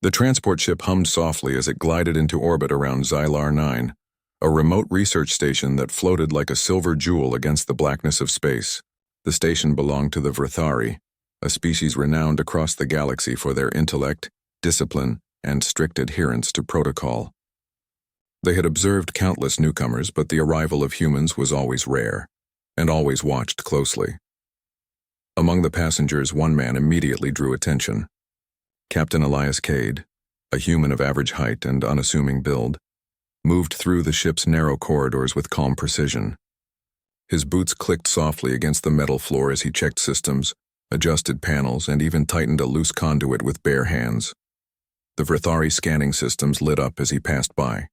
The transport ship hummed softly as it glided into orbit around Xylar 9, a remote research station that floated like a silver jewel against the blackness of space. The station belonged to the Vrithari, a species renowned across the galaxy for their intellect, discipline, and strict adherence to protocol. They had observed countless newcomers, but the arrival of humans was always rare, and always watched closely. Among the passengers, one man immediately drew attention. Captain Elias Cade, a human of average height and unassuming build, moved through the ship's narrow corridors with calm precision. His boots clicked softly against the metal floor as he checked systems, adjusted panels, and even tightened a loose conduit with bare hands. The Vrithari scanning systems lit up as he passed by.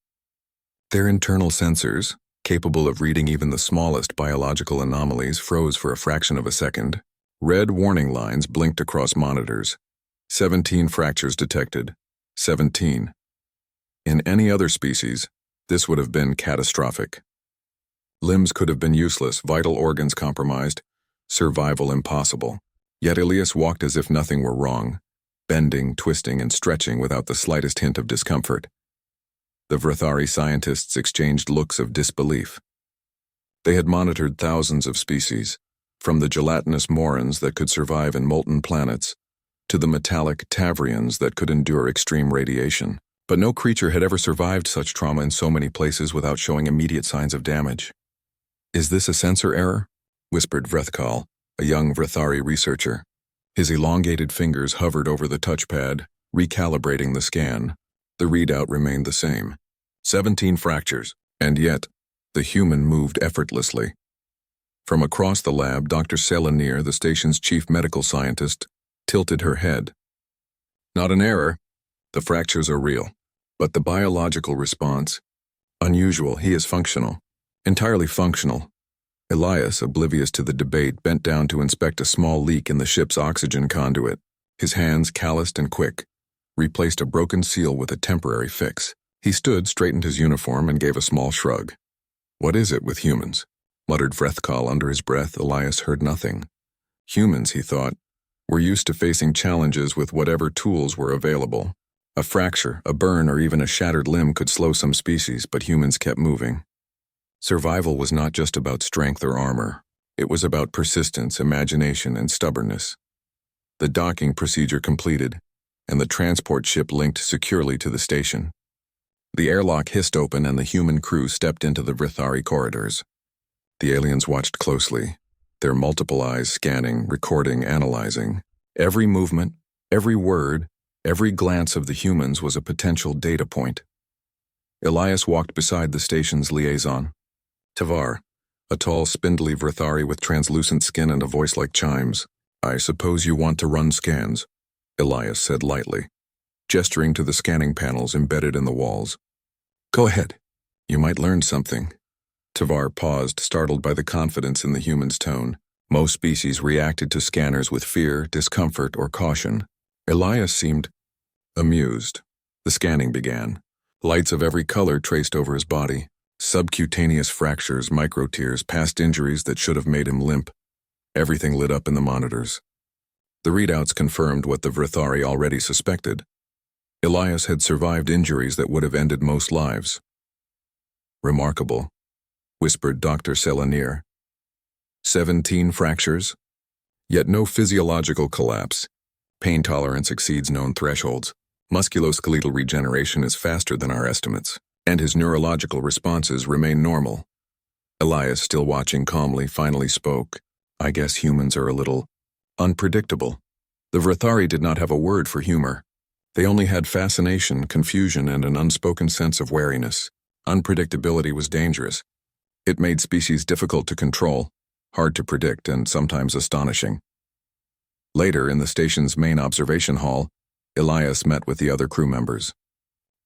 Their internal sensors, capable of reading even the smallest biological anomalies, froze for a fraction of a second. Red warning lines blinked across monitors. 17 fractures detected. 17. In any other species, this would have been catastrophic. Limbs could have been useless, vital organs compromised, survival impossible. Yet Elias walked as if nothing were wrong, bending, twisting, and stretching without the slightest hint of discomfort. The Vrithari scientists exchanged looks of disbelief. They had monitored thousands of species, from the gelatinous morans that could survive in molten planets, to the metallic Tavrians that could endure extreme radiation. But no creature had ever survived such trauma in so many places without showing immediate signs of damage. "Is this a sensor error?" whispered Vrethkal, a young Vrithari researcher. His elongated fingers hovered over the touchpad, recalibrating the scan. The readout remained the same. 17 fractures, and yet, the human moved effortlessly. From across the lab, Dr. Selanir, the station's chief medical scientist, tilted her head. "Not an error. The fractures are real. But the biological response, unusual. He is functional. Entirely functional." Elias, oblivious to the debate, bent down to inspect a small leak in the ship's oxygen conduit. His hands, calloused and quick, replaced a broken seal with a temporary fix. He stood, straightened his uniform, and gave a small shrug. "What is it with humans?" muttered Vrethkal under his breath. Elias heard nothing. Humans, he thought, were used to facing challenges with whatever tools were available. A fracture, a burn, or even a shattered limb could slow some species, but humans kept moving. Survival was not just about strength or armor. It was about persistence, imagination, and stubbornness. The docking procedure completed, and the transport ship linked securely to the station. The airlock hissed open and the human crew stepped into the Vrithari corridors. The aliens watched closely, their multiple eyes scanning, recording, analyzing. Every movement, every word, every glance of the humans was a potential data point. Elias walked beside the station's liaison. Tavar, a tall, spindly Vrithari with translucent skin and a voice like chimes. "I suppose you want to run scans," Elias said lightly, gesturing to the scanning panels embedded in the walls. "Go ahead. You might learn something." Tavar paused, startled by the confidence in the human's tone. Most species reacted to scanners with fear, discomfort, or caution. Elias seemed amused. The scanning began. Lights of every color traced over his body. Subcutaneous fractures, microtears, past injuries that should have made him limp. Everything lit up in the monitors. The readouts confirmed what the Vrithari already suspected. Elias had survived injuries that would have ended most lives. "Remarkable," whispered Dr. Selanir. 17 fractures, yet no physiological collapse. Pain tolerance exceeds known thresholds. Musculoskeletal regeneration is faster than our estimates, and his neurological responses remain normal. Elias, still watching calmly, finally spoke. "I guess humans are a little unpredictable." The Vrithari did not have a word for humor. They only had fascination, confusion, and an unspoken sense of wariness. Unpredictability was dangerous. It made species difficult to control, hard to predict, and sometimes astonishing. Later, in the station's main observation hall, Elias met with the other crew members.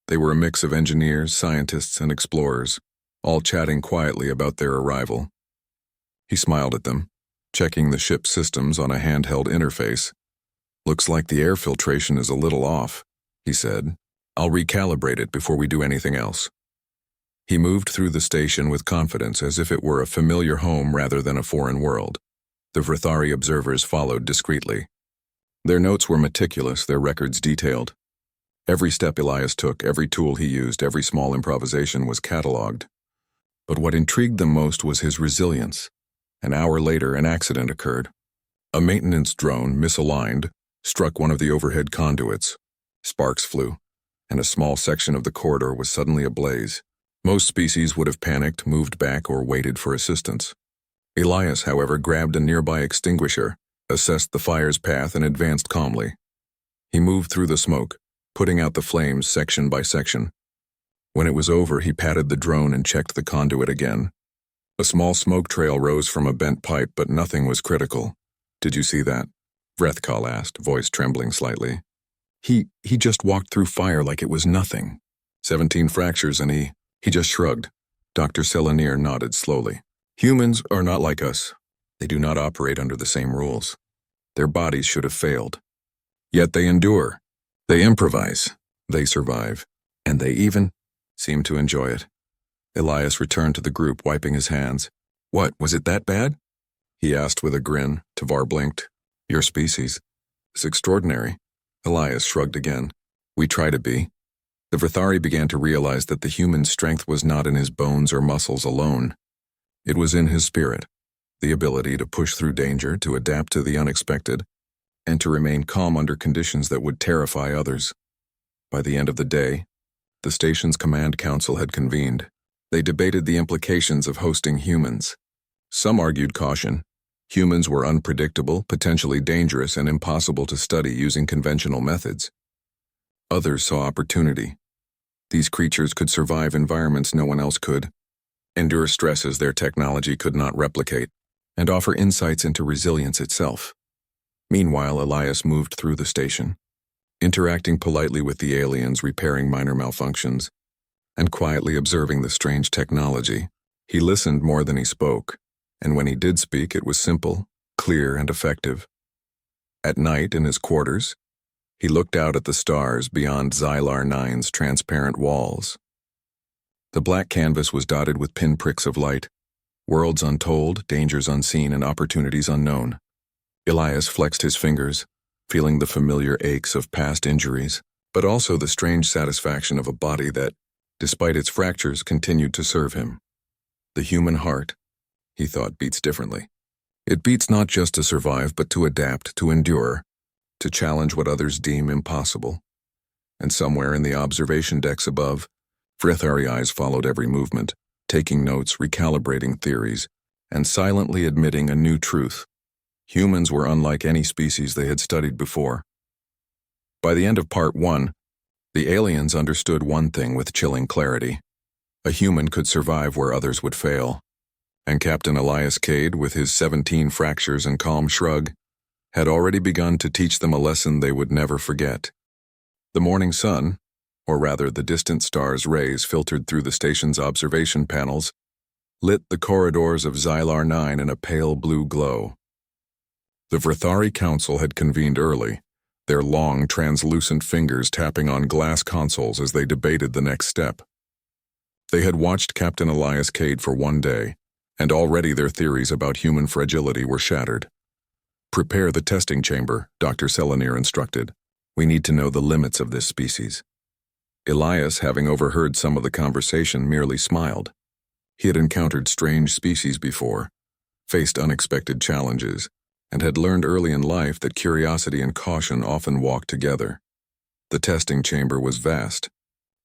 They were a mix of engineers, scientists, and explorers, all chatting quietly about their arrival. He smiled at them, checking the ship's systems on a handheld interface. "Looks like the air filtration is a little off," he said. "I'll recalibrate it before we do anything else." He moved through the station with confidence, as if it were a familiar home rather than a foreign world. The Vrithari observers followed discreetly. Their notes were meticulous, their records detailed. Every step Elias took, every tool he used, every small improvisation was catalogued. But what intrigued them most was his resilience. An hour later, an accident occurred. A maintenance drone, misaligned, struck one of the overhead conduits. Sparks flew, and a small section of the corridor was suddenly ablaze. Most species would have panicked, moved back, or waited for assistance. Elias, however, grabbed a nearby extinguisher, assessed the fire's path, and advanced calmly. He moved through the smoke, putting out the flames section by section. When it was over, he patted the drone and checked the conduit again. A small smoke trail rose from a bent pipe, but nothing was critical. "Did you see that?" Vrethkal asked, voice trembling slightly. He just walked through fire like it was nothing. 17 fractures and he just shrugged. Dr. Selenir nodded slowly. "Humans are not like us. They do not operate under the same rules. Their bodies should have failed. Yet they endure. They improvise. They survive. And they even seem to enjoy it." Elias returned to the group, wiping his hands. "What, was it that bad?" he asked with a grin. Tavar blinked. "Your species is extraordinary." Elias shrugged again. "We try to be." The Vrithari began to realize that the human strength was not in his bones or muscles alone. It was in his spirit, the ability to push through danger, to adapt to the unexpected, and to remain calm under conditions that would terrify others. By the end of the day, the station's command council had convened. They debated the implications of hosting humans. Some argued caution. Humans were unpredictable, potentially dangerous, and impossible to study using conventional methods. Others saw opportunity. These creatures could survive environments no one else could, endure stresses their technology could not replicate, and offer insights into resilience itself. Meanwhile, Elias moved through the station, interacting politely with the aliens, repairing minor malfunctions, and quietly observing the strange technology. He listened more than he spoke, and when he did speak, it was simple, clear, and effective. At night, in his quarters, he looked out at the stars beyond Xylar 9's transparent walls. The black canvas was dotted with pinpricks of light, worlds untold, dangers unseen, and opportunities unknown. Elias flexed his fingers, feeling the familiar aches of past injuries, but also the strange satisfaction of a body that, despite its fractures, continued to serve him. The human heart, he thought, beats differently. It beats not just to survive, but to adapt, to endure, to challenge what others deem impossible. And somewhere in the observation decks above, Vrithari eyes followed every movement, taking notes, recalibrating theories, and silently admitting a new truth. Humans were unlike any species they had studied before. By the end of Part 1, the aliens understood one thing with chilling clarity. A human could survive where others would fail. And Captain Elias Cade, with his 17 fractures and calm shrug, had already begun to teach them a lesson they would never forget. The morning sun, or rather the distant stars' rays filtered through the station's observation panels, lit the corridors of Xylar 9 in a pale blue glow. The Vrithari Council had convened early, their long, translucent fingers tapping on glass consoles as they debated the next step. They had watched Captain Elias Cade for one day, and already their theories about human fragility were shattered. "Prepare the testing chamber," Dr. Selenir instructed. "We need to know the limits of this species." Elias, having overheard some of the conversation, merely smiled. He had encountered strange species before, faced unexpected challenges, and had learned early in life that curiosity and caution often walk together. The testing chamber was vast,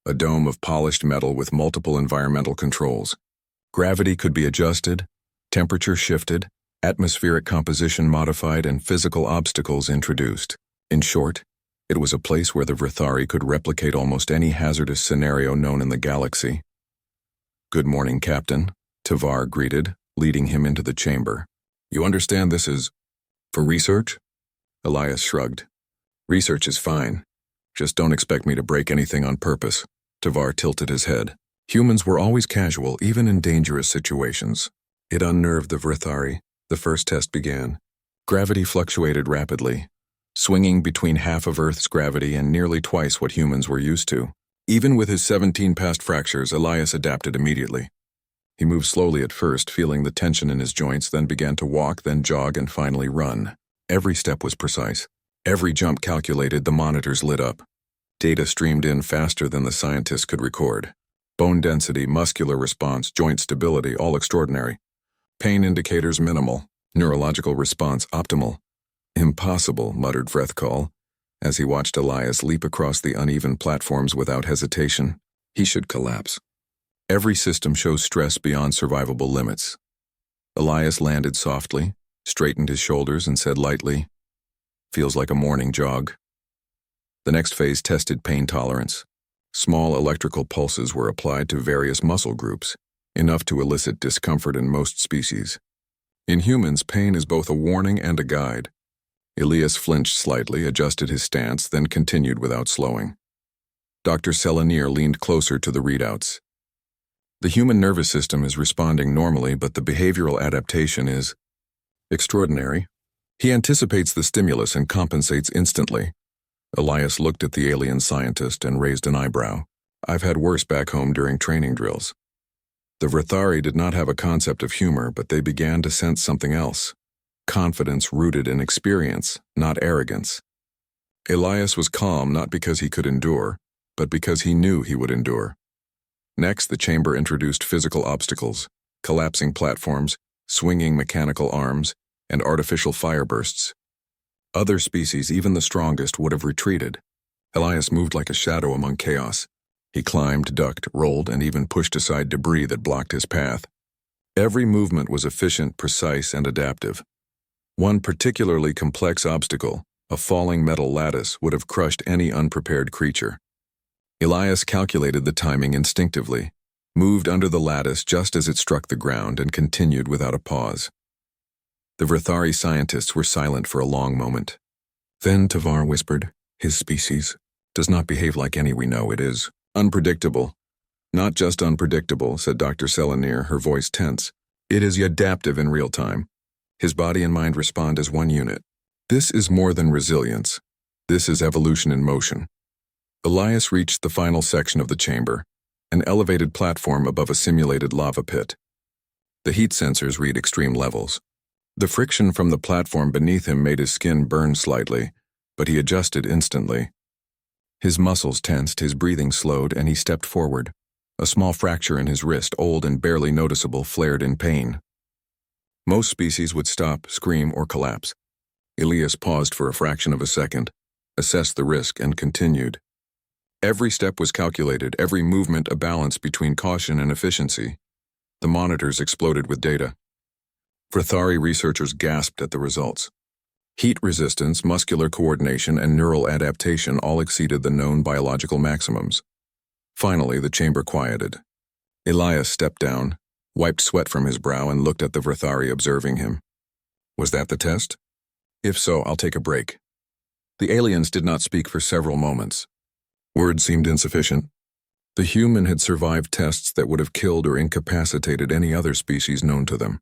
a dome of polished metal with multiple environmental controls. Gravity could be adjusted, temperature shifted, atmospheric composition modified, and physical obstacles introduced. In short, it was a place where the Vrithari could replicate almost any hazardous scenario known in the galaxy. "Good morning, Captain," Tavar greeted, leading him into the chamber. "You understand this is for research?" Elias shrugged. "Research is fine. Just don't expect me to break anything on purpose." Tavar tilted his head. Humans were always casual, even in dangerous situations. It unnerved the Vrithari. The first test began. Gravity fluctuated rapidly, swinging between half of Earth's gravity and nearly twice what humans were used to. Even with his 17 past fractures, Elias adapted immediately. He moved slowly at first, feeling the tension in his joints, then began to walk, then jog, and finally run. Every step was precise. Every jump calculated. The monitors lit up. Data streamed in faster than the scientists could record. Bone density, muscular response, joint stability, all extraordinary. Pain indicators minimal. Neurological response optimal. Impossible, muttered Vrethkal, as he watched Elias leap across the uneven platforms without hesitation. He should collapse. Every system shows stress beyond survivable limits. Elias landed softly, straightened his shoulders, and said lightly, "Feels like a morning jog." The next phase tested pain tolerance. Small electrical pulses were applied to various muscle groups, enough to elicit discomfort in most species. In humans, pain is both a warning and a guide. Elias flinched slightly, adjusted his stance, then continued without slowing. Dr. Selenir leaned closer to the readouts. The human nervous system is responding normally, but the behavioral adaptation is extraordinary. He anticipates the stimulus and compensates instantly. Elias looked at the alien scientist and raised an eyebrow. "I've had worse back home during training drills." The Vrethari did not have a concept of humor, but they began to sense something else. Confidence rooted in experience, not arrogance. Elias was calm not because he could endure, but because he knew he would endure. Next, the chamber introduced physical obstacles, collapsing platforms, swinging mechanical arms, and artificial fire bursts. Other species, even the strongest, would have retreated. Elias moved like a shadow among chaos. He climbed, ducked, rolled, and even pushed aside debris that blocked his path. Every movement was efficient, precise, and adaptive. One particularly complex obstacle, a falling metal lattice, would have crushed any unprepared creature. Elias calculated the timing instinctively, moved under the lattice just as it struck the ground, and continued without a pause. The Vrethari scientists were silent for a long moment. Then Tavar whispered, "His species does not behave like any we know. It is unpredictable." "Not just unpredictable," said Dr. Selenir, her voice tense. "It is adaptive in real time. His body and mind respond as one unit. This is more than resilience. This is evolution in motion." Elias reached the final section of the chamber, an elevated platform above a simulated lava pit. The heat sensors read extreme levels. The friction from the platform beneath him made his skin burn slightly, but he adjusted instantly. His muscles tensed, his breathing slowed, and he stepped forward. A small fracture in his wrist, old and barely noticeable, flared in pain. Most species would stop, scream, or collapse. Elias paused for a fraction of a second, assessed the risk, and continued. Every step was calculated, every movement a balance between caution and efficiency. The monitors exploded with data. Vrethari researchers gasped at the results. Heat resistance, muscular coordination, and neural adaptation all exceeded the known biological maximums. Finally, the chamber quieted. Elias stepped down, wiped sweat from his brow, and looked at the Vrethari observing him. "Was that the test? If so, I'll take a break." The aliens did not speak for several moments. Words seemed insufficient. The human had survived tests that would have killed or incapacitated any other species known to them.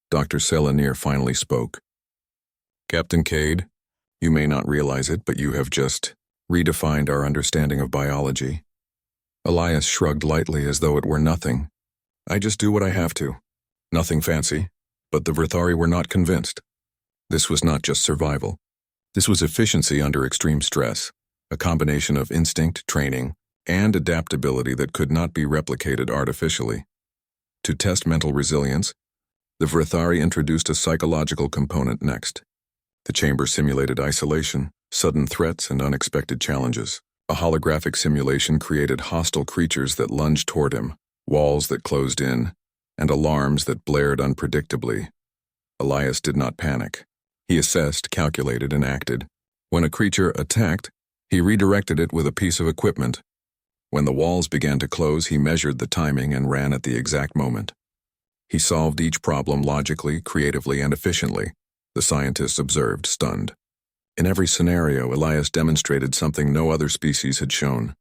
Dr. Selenir finally spoke. "Captain Cade, you may not realize it, but you have just redefined our understanding of biology." Elias shrugged lightly as though it were nothing. "I just do what I have to. Nothing fancy." But the Vrethari were not convinced. This was not just survival. This was efficiency under extreme stress, a combination of instinct, training, and adaptability that could not be replicated artificially. To test mental resilience, the Vrethari introduced a psychological component next. The chamber simulated isolation, sudden threats, and unexpected challenges. A holographic simulation created hostile creatures that lunged toward him, walls that closed in, and alarms that blared unpredictably. Elias did not panic. He assessed, calculated, and acted. When a creature attacked, he redirected it with a piece of equipment. When the walls began to close, he measured the timing and ran at the exact moment. He solved each problem logically, creatively, and efficiently. The scientists observed, stunned. In every scenario, Elias demonstrated something no other species had shown: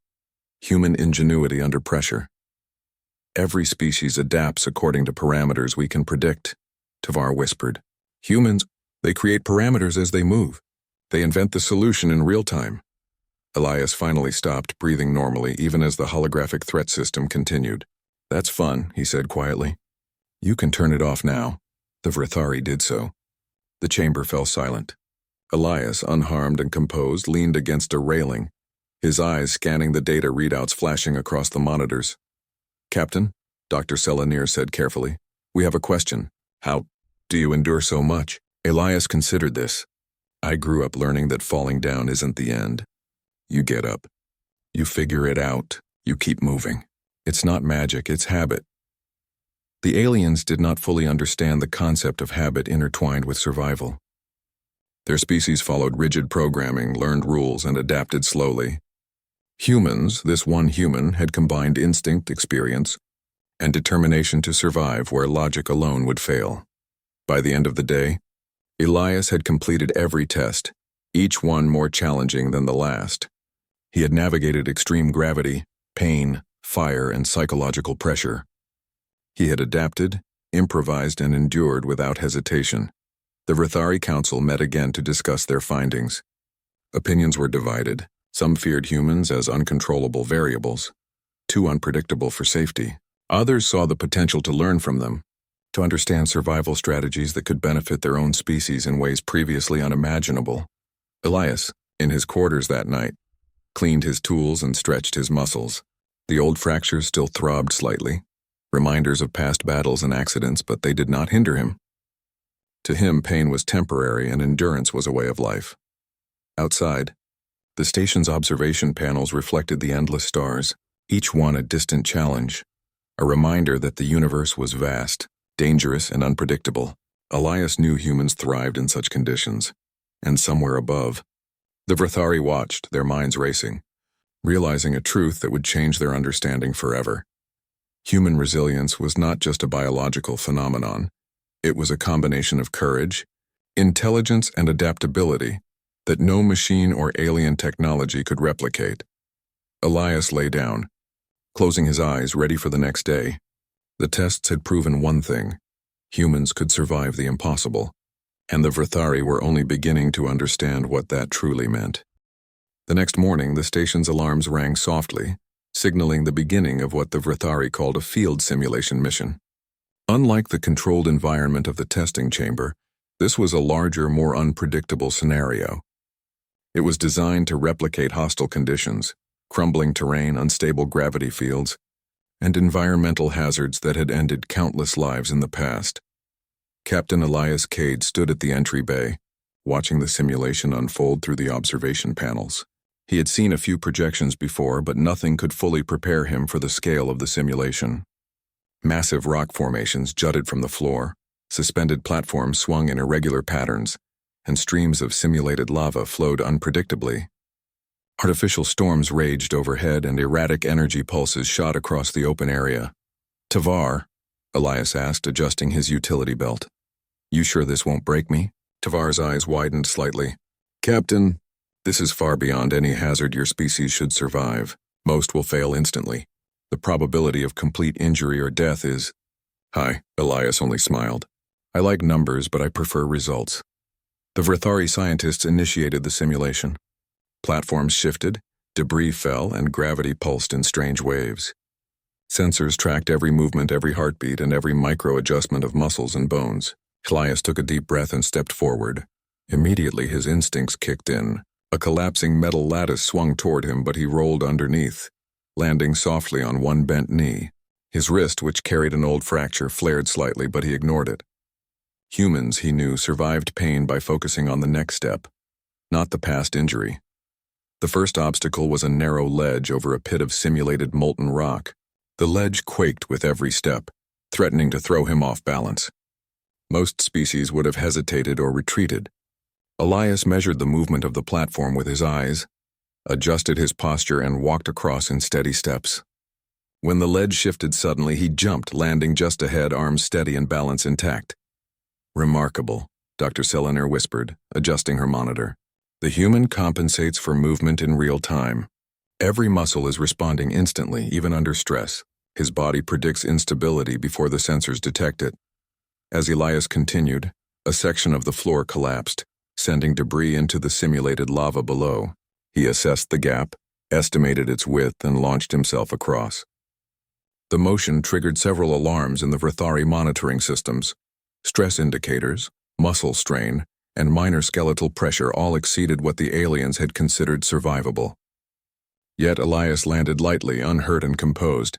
human ingenuity under pressure. "Every species adapts according to parameters we can predict," Tavar whispered. "Humans, they create parameters as they move. They invent the solution in real time." Elias finally stopped, breathing normally, even as the holographic threat system continued. "That's fun," he said quietly. "You can turn it off now." The Vrethari did so. The chamber fell silent. Elias, unharmed and composed, leaned against a railing, his eyes scanning the data readouts flashing across the monitors. "Captain," Dr. Selenir said carefully, "we have a question. How do you endure so much?" Elias considered this. "I grew up learning that falling down isn't the end. You get up. You figure it out. You keep moving. It's not magic, it's habit." The aliens did not fully understand the concept of habit intertwined with survival. Their species followed rigid programming, learned rules, and adapted slowly. Humans, this one human, had combined instinct, experience, and determination to survive where logic alone would fail. By the end of the day, Elias had completed every test, each one more challenging than the last. He had navigated extreme gravity, pain, fire, and psychological pressure. He had adapted, improvised, and endured without hesitation. The Vrithari Council met again to discuss their findings. Opinions were divided. Some feared humans as uncontrollable variables, too unpredictable for safety. Others saw the potential to learn from them, to understand survival strategies that could benefit their own species in ways previously unimaginable. Elias, in his quarters that night, cleaned his tools and stretched his muscles. The old fractures still throbbed slightly, reminders of past battles and accidents, but they did not hinder him. To him, pain was temporary and endurance was a way of life. Outside, the station's observation panels reflected the endless stars, each one a distant challenge, a reminder that the universe was vast, dangerous, and unpredictable. Elias knew humans thrived in such conditions, and somewhere above, the Vrithari watched, their minds racing, realizing a truth that would change their understanding forever. Human resilience was not just a biological phenomenon. It was a combination of courage, intelligence, and adaptability that no machine or alien technology could replicate. Elias lay down, closing his eyes, ready for the next day. The tests had proven one thing: humans could survive the impossible, and the Vrithari were only beginning to understand what that truly meant. The next morning, the station's alarms rang softly, signaling the beginning of what the Vrithari called a field simulation mission. Unlike the controlled environment of the testing chamber, this was a larger, more unpredictable scenario. It was designed to replicate hostile conditions, crumbling terrain, unstable gravity fields, and environmental hazards that had ended countless lives in the past. Captain Elias Cade stood at the entry bay, watching the simulation unfold through the observation panels. He had seen a few projections before, but nothing could fully prepare him for the scale of the simulation. Massive rock formations jutted from the floor, suspended platforms swung in irregular patterns, and streams of simulated lava flowed unpredictably. Artificial storms raged overhead and erratic energy pulses shot across the open area. "Tavar," Elias asked, adjusting his utility belt. "You sure this won't break me?" Tavar's eyes widened slightly. "Captain, this is far beyond any hazard your species should survive. Most will fail instantly. The probability of complete injury or death is..." "Hi," Elias only smiled. "I like numbers, but I prefer results." The Vrithari scientists initiated the simulation. Platforms shifted, debris fell, and gravity pulsed in strange waves. Sensors tracked every movement, every heartbeat, and every micro-adjustment of muscles and bones. Elias took a deep breath and stepped forward. Immediately, his instincts kicked in. A collapsing metal lattice swung toward him, but he rolled underneath, landing softly on one bent knee. His wrist, which carried an old fracture, flared slightly, but he ignored it. Humans, he knew, survived pain by focusing on the next step, not the past injury. The first obstacle was a narrow ledge over a pit of simulated molten rock. The ledge quaked with every step, threatening to throw him off balance. Most species would have hesitated or retreated. Elias measured the movement of the platform with his eyes, adjusted his posture, and walked across in steady steps. When the ledge shifted suddenly, he jumped, landing just ahead, arms steady and balance intact. "Remarkable," Dr. Selenir whispered, adjusting her monitor. "The human compensates for movement in real time. Every muscle is responding instantly, even under stress. His body predicts instability before the sensors detect it." As Elias continued, a section of the floor collapsed, sending debris into the simulated lava below. He assessed the gap, estimated its width, and launched himself across. The motion triggered several alarms in the Vrithari monitoring systems. Stress indicators, muscle strain, and minor skeletal pressure all exceeded what the aliens had considered survivable. Yet Elias landed lightly, unhurt and composed.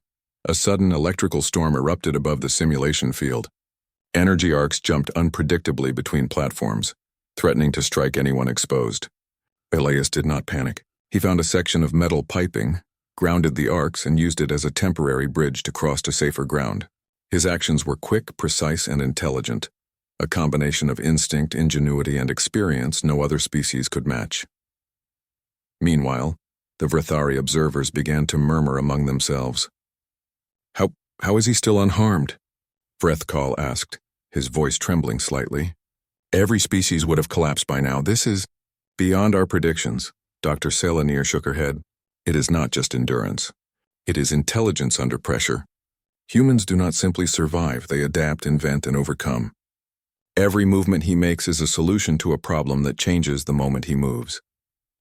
A sudden electrical storm erupted above the simulation field. Energy arcs jumped unpredictably between platforms, threatening to strike anyone exposed. Elias did not panic. He found a section of metal piping, grounded the arcs, and used it as a temporary bridge to cross to safer ground. His actions were quick, precise, and intelligent, a combination of instinct, ingenuity, and experience no other species could match. Meanwhile, the Vrithari observers began to murmur among themselves. How is he still unharmed? Vrethkal asked, his voice trembling slightly. Every species would have collapsed by now. This is beyond our predictions. Dr. Selanir shook her head. It is not just endurance. It is intelligence under pressure. Humans do not simply survive, they adapt, invent, and overcome. Every movement he makes is a solution to a problem that changes the moment he moves.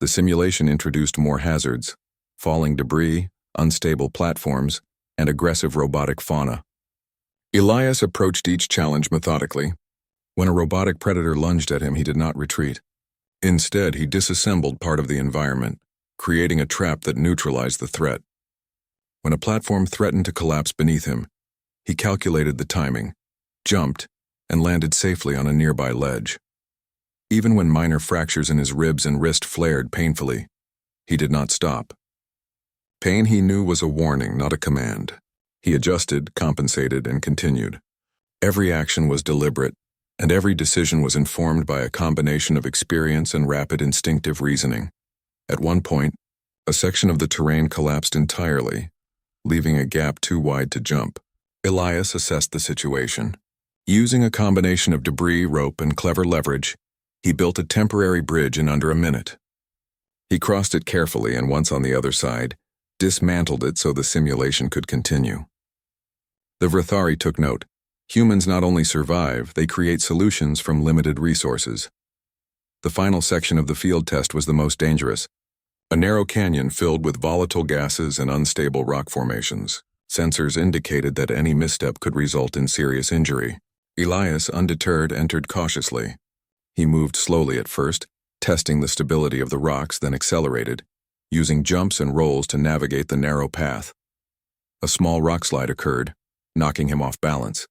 The simulation introduced more hazards: falling debris, unstable platforms, and aggressive robotic fauna. Elias approached each challenge methodically. When a robotic predator lunged at him, he did not retreat. Instead, he disassembled part of the environment, creating a trap that neutralized the threat. When a platform threatened to collapse beneath him, he calculated the timing, jumped, and landed safely on a nearby ledge. Even when minor fractures in his ribs and wrist flared painfully, he did not stop. Pain, he knew, was a warning, not a command. He adjusted, compensated, and continued. Every action was deliberate, and every decision was informed by a combination of experience and rapid instinctive reasoning. At one point, a section of the terrain collapsed entirely, leaving a gap too wide to jump. Elias assessed the situation. Using a combination of debris, rope, and clever leverage, he built a temporary bridge in under a minute. He crossed it carefully, and once on the other side, dismantled it so the simulation could continue. The Vrithari took note. Humans not only survive, they create solutions from limited resources. The final section of the field test was the most dangerous. A narrow canyon filled with volatile gases and unstable rock formations. Sensors indicated that any misstep could result in serious injury. Elias, undeterred, entered cautiously. He moved slowly at first, testing the stability of the rocks, then accelerated, using jumps and rolls to navigate the narrow path. A small rockslide occurred, knocking him off balance.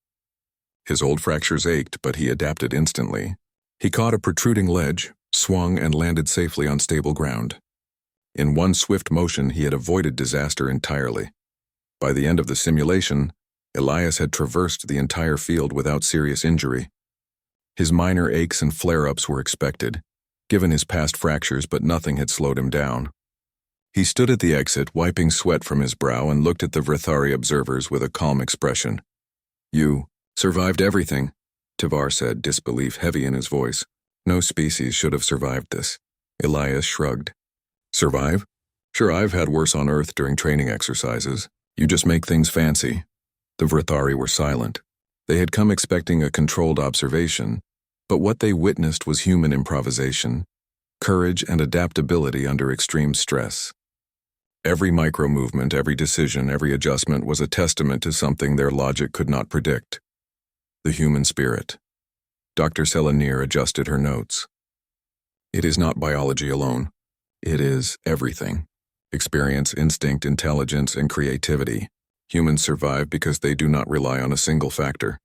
His old fractures ached, but he adapted instantly. He caught a protruding ledge, swung, and landed safely on stable ground. In one swift motion, he had avoided disaster entirely. By the end of the simulation, Elias had traversed the entire field without serious injury. His minor aches and flare-ups were expected, given his past fractures, but nothing had slowed him down. He stood at the exit, wiping sweat from his brow, and looked at the Vrithari observers with a calm expression. "You survived everything," Tivar said, disbelief heavy in his voice. "No species should have survived this." Elias shrugged. "Survive? Sure, I've had worse on Earth during training exercises. You just make things fancy." The Vrithari were silent. They had come expecting a controlled observation, but what they witnessed was human improvisation, courage, and adaptability under extreme stress. Every micro-movement, every decision, every adjustment was a testament to something their logic could not predict: the human spirit. Dr. Selanir adjusted her notes. "It is not biology alone. It is everything. Experience, instinct, intelligence, and creativity. Humans survive because they do not rely on a single factor.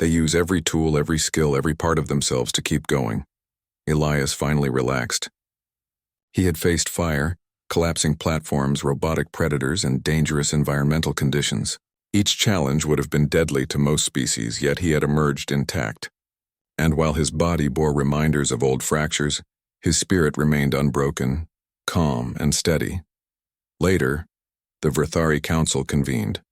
They use every tool, every skill, every part of themselves to keep going." Elias finally relaxed. He had faced fire, collapsing platforms, robotic predators, and dangerous environmental conditions. Each challenge would have been deadly to most species, yet he had emerged intact. And while his body bore reminders of old fractures, his spirit remained unbroken, calm, and steady. Later, the Vrithari Council convened.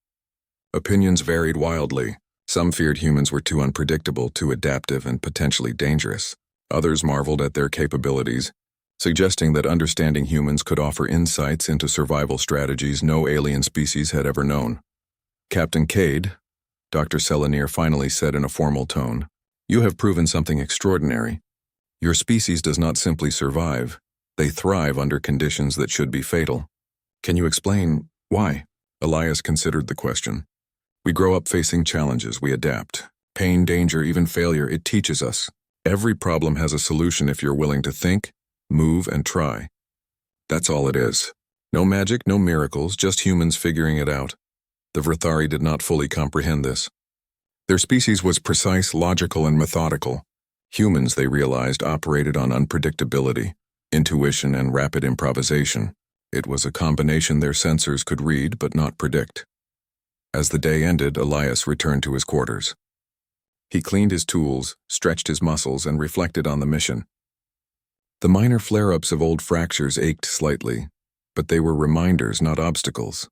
Opinions varied wildly. Some feared humans were too unpredictable, too adaptive, and potentially dangerous. Others marveled at their capabilities, suggesting that understanding humans could offer insights into survival strategies no alien species had ever known. "Captain Cade," Dr. Selanir finally said in a formal tone, "you have proven something extraordinary. Your species does not simply survive, they thrive under conditions that should be fatal. Can you explain why?" Elias considered the question. "We grow up facing challenges, we adapt. Pain, danger, even failure, it teaches us. Every problem has a solution if you're willing to think, move, and try. That's all it is." No magic, no miracles, just humans figuring it out. The Vrithari did not fully comprehend this. Their species was precise, logical, and methodical. Humans, they realized, operated on unpredictability, intuition, and rapid improvisation. It was a combination their sensors could read but not predict. As the day ended, Elias returned to his quarters. He cleaned his tools, stretched his muscles, and reflected on the mission. The minor flare-ups of old fractures ached slightly, but they were reminders, not obstacles.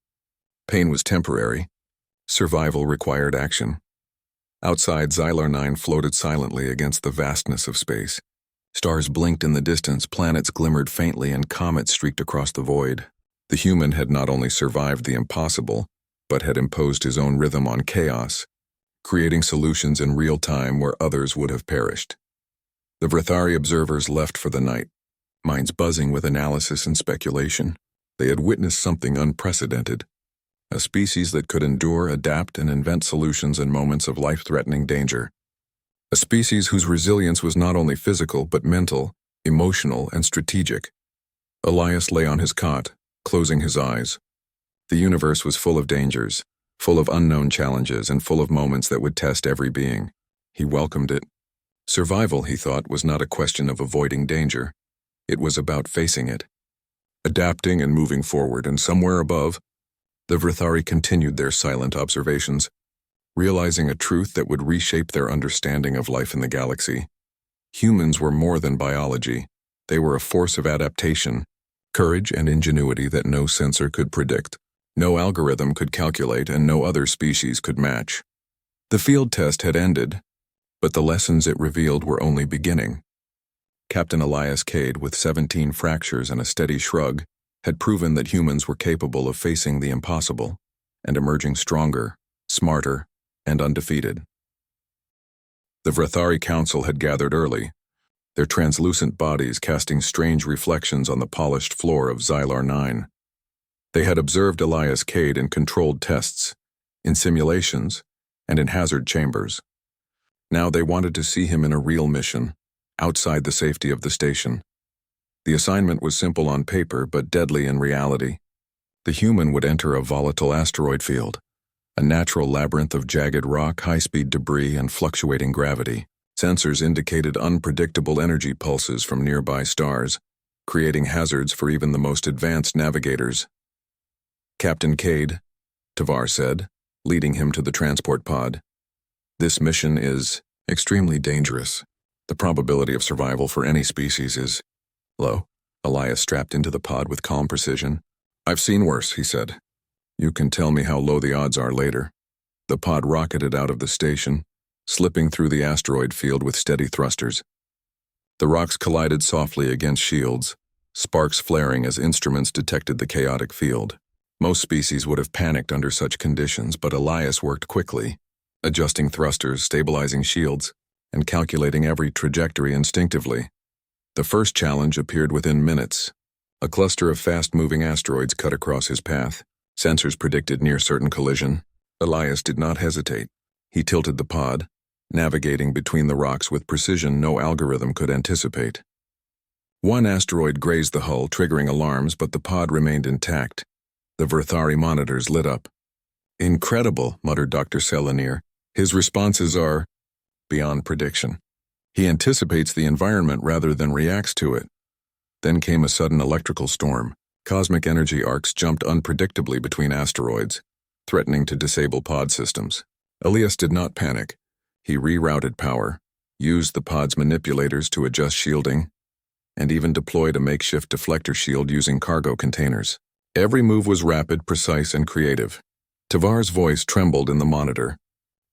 Pain was temporary. Survival required action. Outside, Xylar 9 floated silently against the vastness of space. Stars blinked in the distance, planets glimmered faintly, and comets streaked across the void. The human had not only survived the impossible, but had imposed his own rhythm on chaos, creating solutions in real time where others would have perished. The Vrithari observers left for the night, minds buzzing with analysis and speculation. They had witnessed something unprecedented, a species that could endure, adapt, and invent solutions in moments of life-threatening danger. A species whose resilience was not only physical but mental, emotional, and strategic. Elias lay on his cot, closing his eyes. The universe was full of dangers, full of unknown challenges, and full of moments that would test every being. He welcomed it. Survival, he thought, was not a question of avoiding danger. It was about facing it, adapting and moving forward, and somewhere above, the Vrithari continued their silent observations, realizing a truth that would reshape their understanding of life in the galaxy. Humans were more than biology. They were a force of adaptation, courage, and ingenuity that no sensor could predict, no algorithm could calculate, and no other species could match. The field test had ended, but the lessons it revealed were only beginning. Captain Elias Cade, with 17 fractures and a steady shrug, had proven that humans were capable of facing the impossible and emerging stronger, smarter, and undefeated. The Vrithari Council had gathered early, their translucent bodies casting strange reflections on the polished floor of Xylar 9. They had observed Elias Cade in controlled tests, in simulations, and in hazard chambers. Now they wanted to see him in a real mission, outside the safety of the station. The assignment was simple on paper, but deadly in reality. The human would enter a volatile asteroid field, a natural labyrinth of jagged rock, high-speed debris, and fluctuating gravity. Sensors indicated unpredictable energy pulses from nearby stars, creating hazards for even the most advanced navigators. Captain Cade, Tavar said, leading him to the transport pod. This mission is extremely dangerous. The probability of survival for any species is low. Elias strapped into the pod with calm precision. I've seen worse, he said. You can tell me how low the odds are later. The pod rocketed out of the station, slipping through the asteroid field with steady thrusters. The rocks collided softly against shields, sparks flaring as instruments detected the chaotic field. Most species would have panicked under such conditions, but Elias worked quickly, adjusting thrusters, stabilizing shields, and calculating every trajectory instinctively. The first challenge appeared within minutes. A cluster of fast-moving asteroids cut across his path. Sensors predicted near-certain collision. Elias did not hesitate. He tilted the pod, navigating between the rocks with precision no algorithm could anticipate. One asteroid grazed the hull, triggering alarms, but the pod remained intact. The Vrithari monitors lit up. Incredible, muttered Dr. Selenir. His responses are beyond prediction. He anticipates the environment rather than reacts to it. Then came a sudden electrical storm. Cosmic energy arcs jumped unpredictably between asteroids, threatening to disable pod systems. Elias did not panic. He rerouted power, used the pod's manipulators to adjust shielding, and even deployed a makeshift deflector shield using cargo containers. Every move was rapid, precise, and creative. Tavar's voice trembled in the monitor.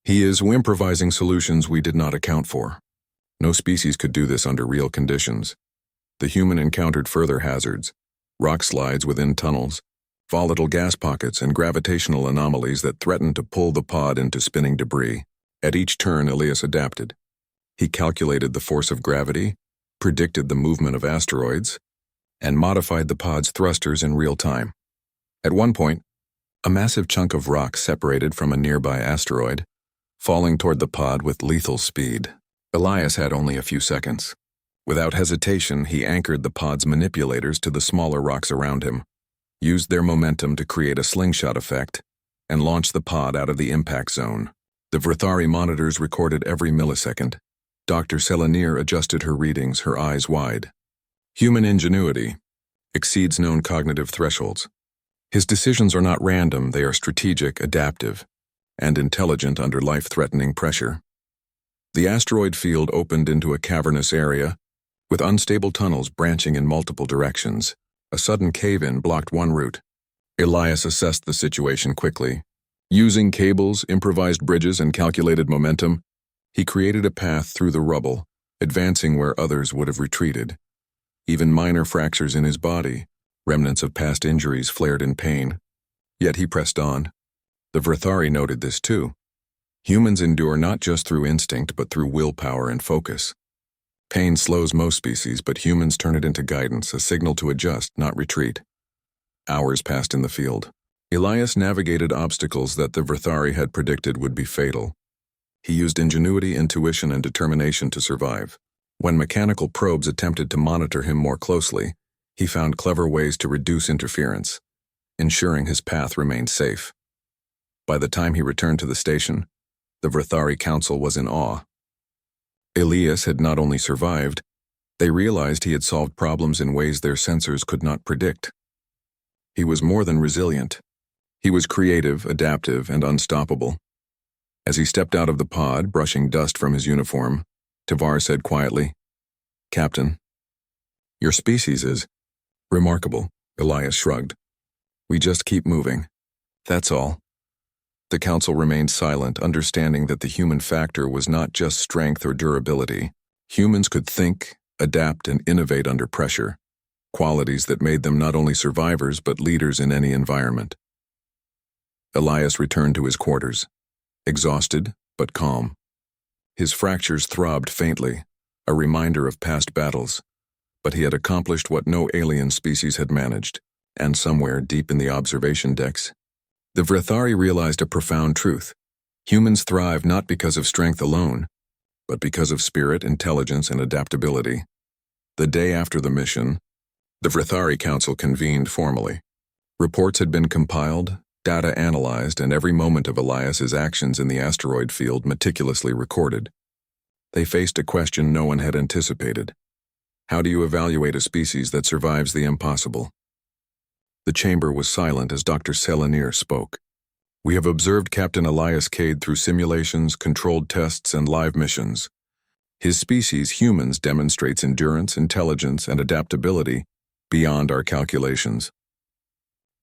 He is improvising solutions we did not account for. No species could do this under real conditions. The human encountered further hazards, rock slides within tunnels, volatile gas pockets, and gravitational anomalies that threatened to pull the pod into spinning debris. At each turn, Elias adapted. He calculated the force of gravity, predicted the movement of asteroids, and modified the pod's thrusters in real time. At one point, a massive chunk of rock separated from a nearby asteroid, falling toward the pod with lethal speed. Elias had only a few seconds. Without hesitation, he anchored the pod's manipulators to the smaller rocks around him. used their momentum to create a slingshot effect, and launched the pod out of the impact zone. The Vrithari monitors recorded every millisecond. Dr. Selenir adjusted her readings, her eyes wide. Human ingenuity exceeds known cognitive thresholds. His decisions are not random, they are strategic, adaptive, and intelligent under life-threatening pressure. The asteroid field opened into a cavernous area, with unstable tunnels branching in multiple directions. A sudden cave-in blocked one route. Elias assessed the situation quickly. Using cables, improvised bridges, and calculated momentum, he created a path through the rubble, advancing where others would have retreated. Even minor fractures in his body, remnants of past injuries, flared in pain. Yet he pressed on. The Vrithari noted this too. Humans endure not just through instinct, but through willpower and focus. Pain slows most species, but humans turn it into guidance, a signal to adjust, not retreat. Hours passed in the field. Elias navigated obstacles that the Vrithari had predicted would be fatal. He used ingenuity, intuition, and determination to survive. When mechanical probes attempted to monitor him more closely, he found clever ways to reduce interference, ensuring his path remained safe. By the time he returned to the station, the Vrithari Council was in awe. Elias had not only survived, they realized he had solved problems in ways their sensors could not predict. He was more than resilient. He was creative, adaptive, and unstoppable. As he stepped out of the pod, brushing dust from his uniform, Tavar said quietly, "Captain, your species is remarkable." Elias shrugged. "We just keep moving. That's all." The council remained silent, understanding that the human factor was not just strength or durability. Humans could think, adapt, and innovate under pressure, qualities that made them not only survivors but leaders in any environment. Elias returned to his quarters, exhausted but calm. His fractures throbbed faintly, a reminder of past battles, but he had accomplished what no alien species had managed, and somewhere deep in the observation decks, the Vrithari realized a profound truth. Humans thrive not because of strength alone, but because of spirit, intelligence, and adaptability. The day after the mission, the Vrithari Council convened formally. Reports had been compiled, data analyzed, and every moment of Elias's actions in the asteroid field meticulously recorded. They faced a question no one had anticipated. How do you evaluate a species that survives the impossible? The chamber was silent as Dr. Selenir spoke. "We have observed Captain Elias Cade through simulations, controlled tests, and live missions. His species, humans, demonstrates endurance, intelligence, and adaptability beyond our calculations.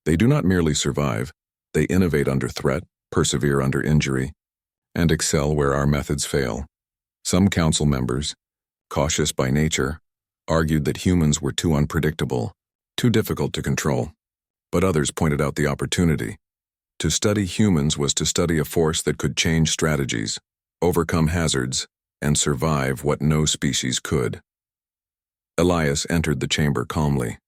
They do not merely survive, they innovate under threat, persevere under injury, and excel where our methods fail." Some council members, cautious by nature, argued that humans were too unpredictable, too difficult to control. But others pointed out the opportunity. To study humans was to study a force that could change strategies, overcome hazards, and survive what no species could. Elias entered the chamber calmly.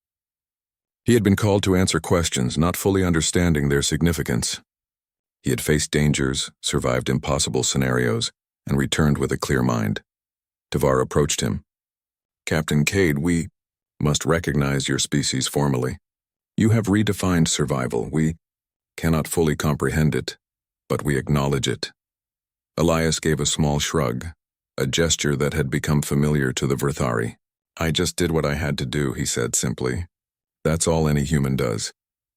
He had been called to answer questions, not fully understanding their significance. He had faced dangers, survived impossible scenarios, and returned with a clear mind. Tavar approached him. "Captain Cade, we must recognize your species formally. You have redefined survival. We cannot fully comprehend it, but we acknowledge it." Elias gave a small shrug, a gesture that had become familiar to the Vrithari. "I just did what I had to do," he said simply. "That's all any human does."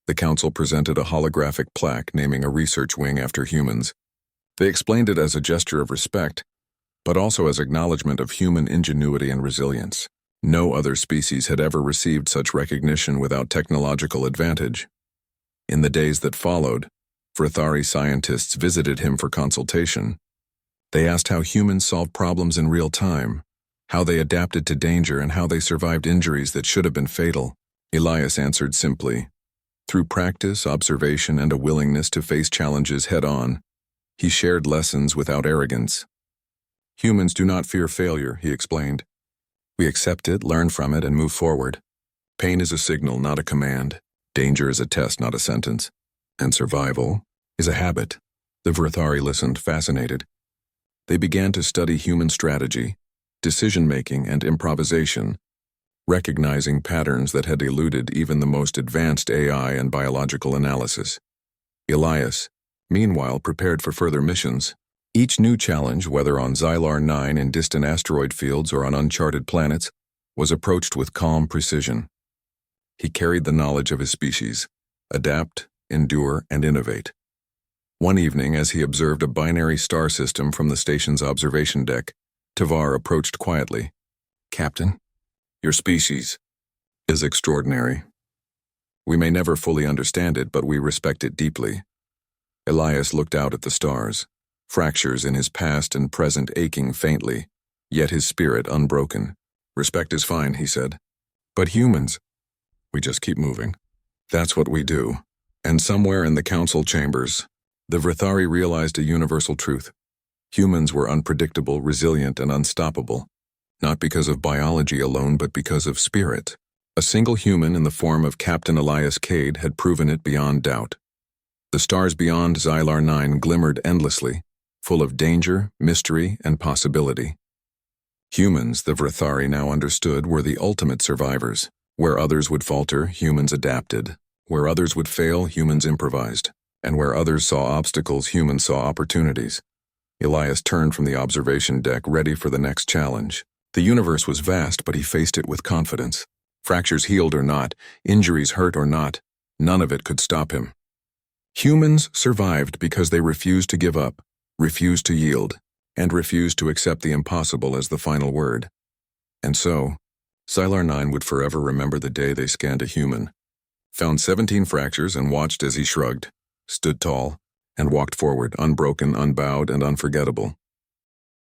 The council presented a holographic plaque naming a research wing after humans. They explained it as a gesture of respect, but also as acknowledgement of human ingenuity and resilience. No other species had ever received such recognition without technological advantage. In the days that followed, Vrithari scientists visited him for consultation. They asked how humans solved problems in real time, how they adapted to danger, and how they survived injuries that should have been fatal. Elias answered simply. Through practice, observation, and a willingness to face challenges head-on, he shared lessons without arrogance. "Humans do not fear failure," he explained. "We accept it, learn from it, and move forward. Pain is a signal, not a command. Danger is a test, not a sentence. And survival is a habit." The Vrithari listened, fascinated. They began to study human strategy, decision-making, and improvisation, recognizing patterns that had eluded even the most advanced AI and biological analysis. Elias, meanwhile, prepared for further missions. Each new challenge, whether on Xylar 9 in distant asteroid fields or on uncharted planets, was approached with calm precision. He carried the knowledge of his species: adapt, endure, and innovate. One evening, as he observed a binary star system from the station's observation deck, Tavar approached quietly. "Captain, your species is extraordinary. We may never fully understand it, but we respect it deeply." Elias looked out at the stars, fractures in his past and present aching faintly, yet his spirit unbroken. "Respect is fine," he said. "But humans, we just keep moving. That's what we do." And somewhere in the council chambers, the Vrithari realized a universal truth. Humans were unpredictable, resilient, and unstoppable, not because of biology alone, but because of spirit. A single human in the form of Captain Elias Cade had proven it beyond doubt. The stars beyond Xylar 9 glimmered endlessly, full of danger, mystery, and possibility. Humans, the Vrithari now understood, were the ultimate survivors. Where others would falter, humans adapted. Where others would fail, humans improvised. And where others saw obstacles, humans saw opportunities. Elias turned from the observation deck, ready for the next challenge. The universe was vast, but he faced it with confidence. Fractures healed or not, injuries hurt or not, none of it could stop him. Humans survived because they refused to give up, refused to yield, and refused to accept the impossible as the final word. And so, Xylar 9 would forever remember the day they scanned a human, found 17 fractures, and watched as he shrugged, stood tall, and walked forward, unbroken, unbowed, and unforgettable.